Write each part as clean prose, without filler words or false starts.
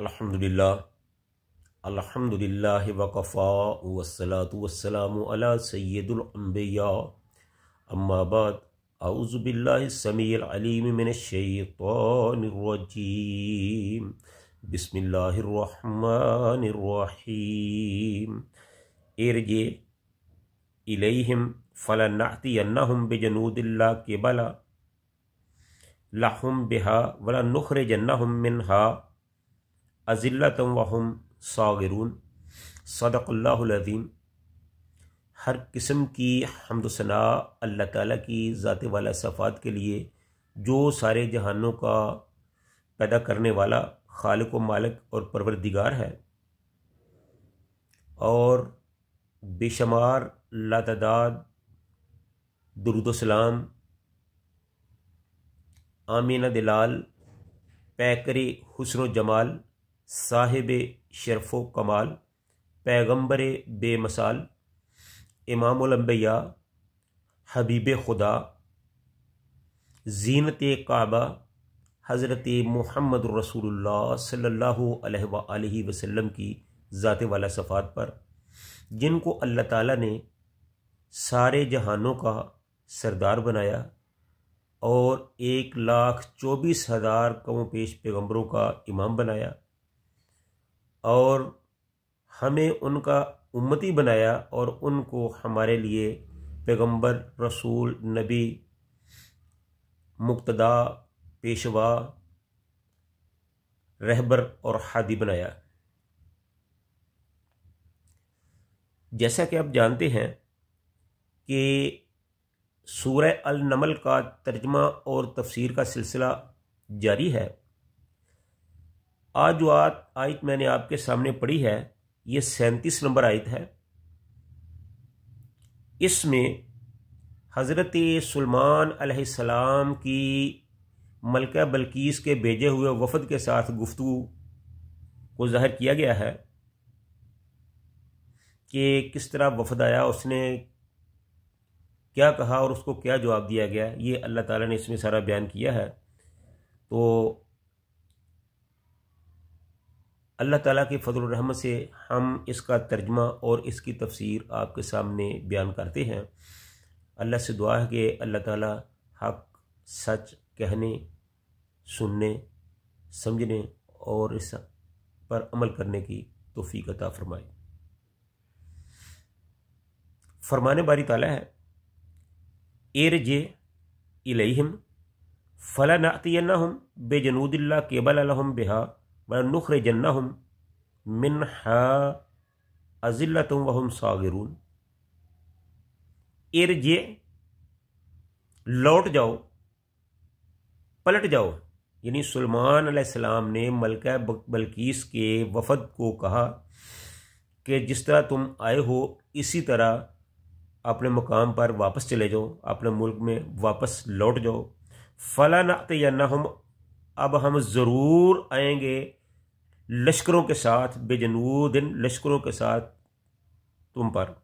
अल्हम्दुलिल्लाह वकफ़ा वस्सलातु वस्सलामु अला सय्यिदिल अंबिया अम्मा बाद अऊज़ु बिल्लाहि समीइल अलीम मिनश शैतानिर रजीम बिस्मिल्लाहिर रहमानिर रहीम इरजी इलैहिम फलनअतियन्नहुम बिजनूदिन ला क़िबला लहुम बिहा वलनुख़रिजन्नहुम मिन्हा अज़िल्लतन वहुम सागिरून। सदक़ल्लाहुल अज़ीम। हर किस्म की हम्द सना अल्लाह ताला की ज़ात वाला सफ़ात के लिए, जो सारे जहानों का पैदा करने वाला खालिक व मालिक और परवरदिगार है, और बेशुमार लातादाद दुरूद सलाम आमीना दिलाल पैकरे हुस्न जमाल साहिब शरफ़ो कमाल पैगम्बर बेमसाल इमामुल अंबिया हबीब खुदा ज़ीनत काबा हज़रत मुहम्मद रसूलुल्लाह सल्लल्लाहु अलैहि वसल्लम की ज़ात वाला सफ़ात पर, जिनको अल्लाह ताला ने सारे जहानों का सरदार बनाया और 1,24,000 कौम पेश पैगम्बरों का इमाम बनाया और हमें उनका उम्मती बनाया और उनको हमारे लिए पैगम्बर, रसूल, नबी, मुक्तदा, पेशवा, रहबर और हादी बनाया। जैसा कि आप जानते हैं कि सूरह अल-नमल का तर्जमा और तफसीर का सिलसिला जारी है। आज जो आयत मैंने आपके सामने पढ़ी है, ये 37 नंबर आयत है। इसमें हज़रत सुलेमान अलैहिस्सलाम की मलका बल्कीस के भेजे हुए वफ़द के साथ गुफ्तगू को ज़ाहिर किया गया है कि किस तरह वफ़द आया, उसने क्या कहा और उसको क्या जवाब दिया गया। ये अल्लाह ताला ने इसमें सारा बयान किया है। तो अल्लाह ताला की फज़ल और रहमत से हम इसका तर्जमा और इसकी तफसीर आपके सामने बयान करते हैं। अल्लाह से दुआ है कि अल्लाह ताला हक सच कहने, सुनने, समझने और इस पर अमल करने की तौफीक अता फरमाए। फरमाने बारी ताला है, इरजी इलैहिम फलनअतियन्नहुम बिजनूदिन ला क़िबला लहुम बिहा वलनुख़रिजन्नहुम मिन्हा अज़िल्लतन वहुम सागिरून। इरजी, लौट जाओ, पलट जाओ। यानी सुलेमान अलैहिस्सलाम ने मलका बल्कीस के वफ़द को कहा कि जिस तरह तुम आए हो इसी तरह अपने मुकाम पर वापस चले जाओ, अपने मुल्क में वापस लौट जाओ। फलनअतियन्नहुम, अब हम ज़रूर आएंगे लश्करों के साथ, बेजनूदिन, लश्करों के साथ तुम पर।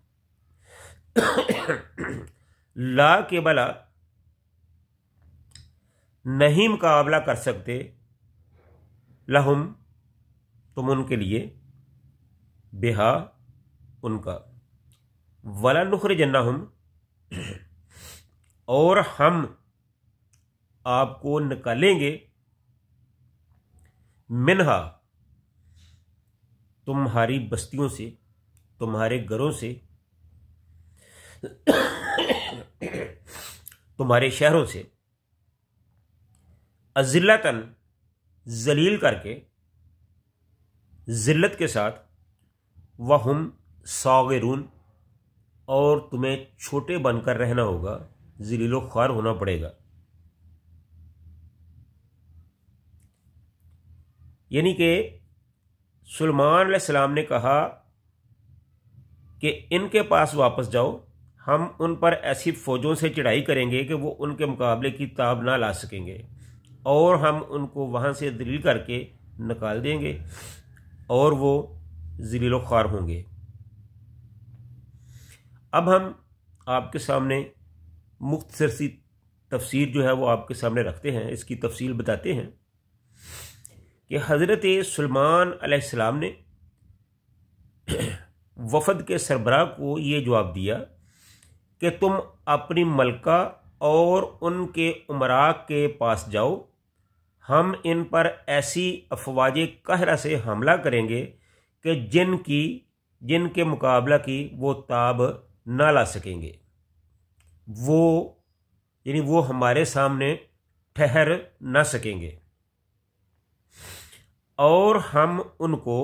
ला क़िबला, नहीं मुकाबला कर सकते, लहुम, तुम उनके लिए, बिहा, उनका, वलनुख़रिजन्नहुम, और हम आपको निकालेंगे, मिन्हा, तुम्हारी बस्तियों से, तुम्हारे घरों से, तुम्हारे शहरों से, अज़िल्लतन, जलील करके, जिल्लत के साथ, वहुम सागिरून, और तुम्हें छोटे बनकर रहना होगा, ज़लीलो ख्वार होना पड़ेगा। यानी कि सुलेमान अलैहिस्सलाम ने कहा कि इनके पास वापस जाओ, हम उन पर ऐसी फ़ौजों से चढ़ाई करेंगे कि वो उनके मुकाबले की ताब ना ला सकेंगे, और हम उनको वहाँ से दलील करके निकाल देंगे और वो ज़लीलो ख्वार होंगे। अब हम आपके सामने मुख्तसर सी तफसीर जो है वो आपके सामने रखते हैं, इसकी तफसील बताते हैं कि हज़रत सुलेमान अलैहिस्सलाम ने वफ़द के सरबराह को ये जवाब दिया कि तुम अपनी मलका और उनके उमरा के पास जाओ, हम इन पर ऐसी अफवाज कहरा से हमला करेंगे कि जिनके मुकाबला की वो ताब ना ला सकेंगे, वो हमारे सामने ठहर ना सकेंगे, और हम उनको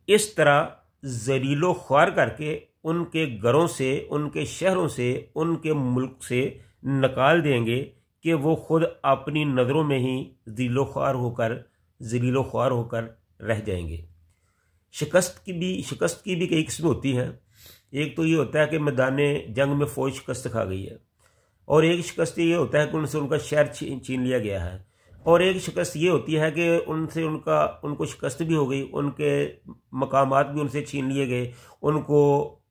इस तरह जलीलो ख्वार करके उनके घरों से, उनके शहरों से, उनके मुल्क से निकाल देंगे कि वो खुद अपनी नज़रों में ही जलीलो ख्वार होकर रह जाएंगे। शिकस्त की भी कई किस्में होती हैं। एक तो ये होता है कि मैदान जंग में फ़ौज शिकस्त खा गई है, और एक शिकस्त ये होता है कि उनसे उनका शहर छीन लिया गया है, और एक शिकस्त ये होती है कि उनको शिकस्त भी हो गई, उनके मकामात भी उनसे छीन लिए गए, उनको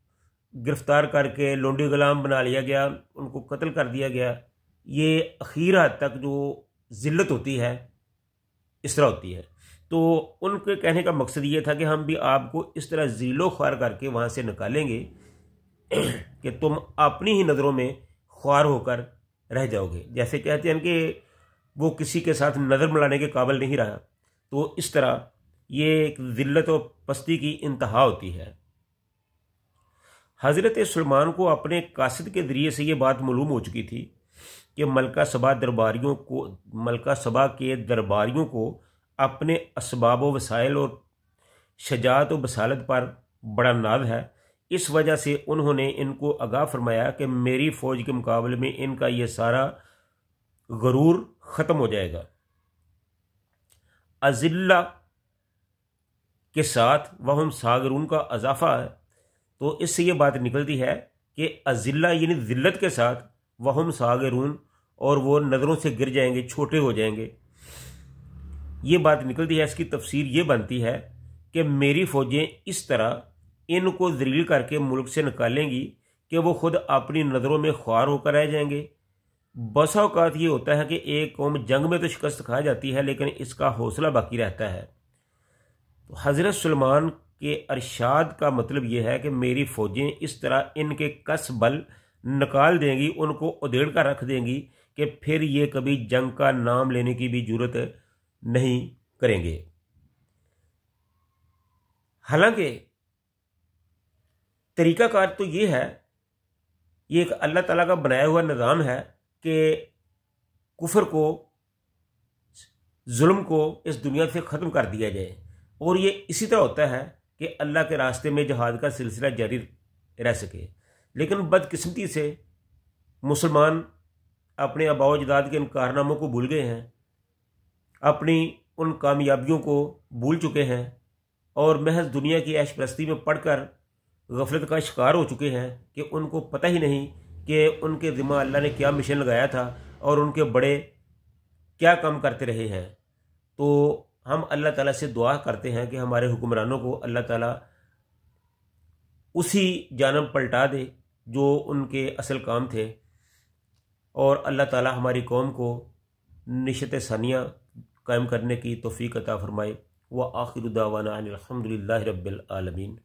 गिरफ्तार करके लोंडी गुलाम बना लिया गया, उनको कत्ल कर दिया गया। ये अखीर हद तक जो ज़िल्लत होती है इस तरह होती है। तो उनके कहने का मकसद ये था कि हम भी आपको इस तरह ज़ीलो ख्वार करके वहाँ से निकालेंगे कि तुम अपनी ही नज़रों में ख्वार होकर रह जाओगे। जैसे कहते हैं कि वो किसी के साथ नज़र मिलाने के काबिल नहीं रहा, तो इस तरह ये एक ज़िल्लत और पस्ती की इंतहा होती है। हज़रत सुलेमान को अपने कासिद के ज़रिए से ये बात मालूम हो चुकी थी कि मलका सबा के दरबारियों को अपने असबाब व वसाइल और शजाअत व बसालत पर बड़ा नाज है। इस वजह से उन्होंने इनको आगाह फरमाया कि मेरी फ़ौज के मुकाबले में इनका ये सारा गरूर ख़त्म हो जाएगा। अज़िल्ला के साथ वहम सागरून का अजाफा है, तो इससे ये बात निकलती है कि अज़िल्ला यानी ज़िल्लत के साथ वहम सागरून, और वो नज़रों से गिर जाएंगे, छोटे हो जाएंगे। ये बात निकलती है। इसकी तफसीर ये बनती है कि मेरी फ़ौजें इस तरह इनको ज़लील करके मुल्क से निकालेंगी कि वो ख़ुद अपनी नज़रों में ख्वार होकर रह जाएंगे। बसा औक़ात ये होता है कि एक कौम जंग में तो शिकस्त खा जाती है, लेकिन इसका हौसला बाकी रहता है। तो हज़रत सुलेमान के अरशाद का मतलब ये है कि मेरी फ़ौजें इस तरह इनके कस बल निकाल देंगी, उनको उधेड़ कर रख देंगी कि फिर ये कभी जंग का नाम लेने की भी जुर्रत नहीं करेंगे। हालांकि तरीक़ाकार तो ये है, ये एक अल्लाह ताला का बनाया हुआ निज़ाम है कि कुफर को, जुल्म को इस दुनिया से ख़त्म कर दिया जाए, और ये इसी तरह होता है कि अल्लाह के रास्ते में जहाद का सिलसिला जारी रह सके। लेकिन बदकिस्मती से मुसलमान अपने आबा अजदाद के इन कारनामों को भूल गए हैं, अपनी उन कामयाबियों को भूल चुके हैं, और महज दुनिया की ऐश परस्ती में पढ़कर गफलत का शिकार हो चुके हैं कि उनको पता ही नहीं कि उनके ज़िम्मा अल्लाह ने क्या मिशन लगाया था और उनके बड़े क्या काम करते रहे हैं। तो हम अल्लाह ताला से दुआ करते हैं कि हमारे हुक्मरानों को अल्लाह ताला उसी जानब पलटा दे जो उनके असल काम थे, और अल्लाह ताला हमारी कौम को निशत सानिया कायम करने की तौफीक अता फरमाए। व आखिर दावाना अनिल हम्दुलिल्लाहि रब्बिल आलमीन।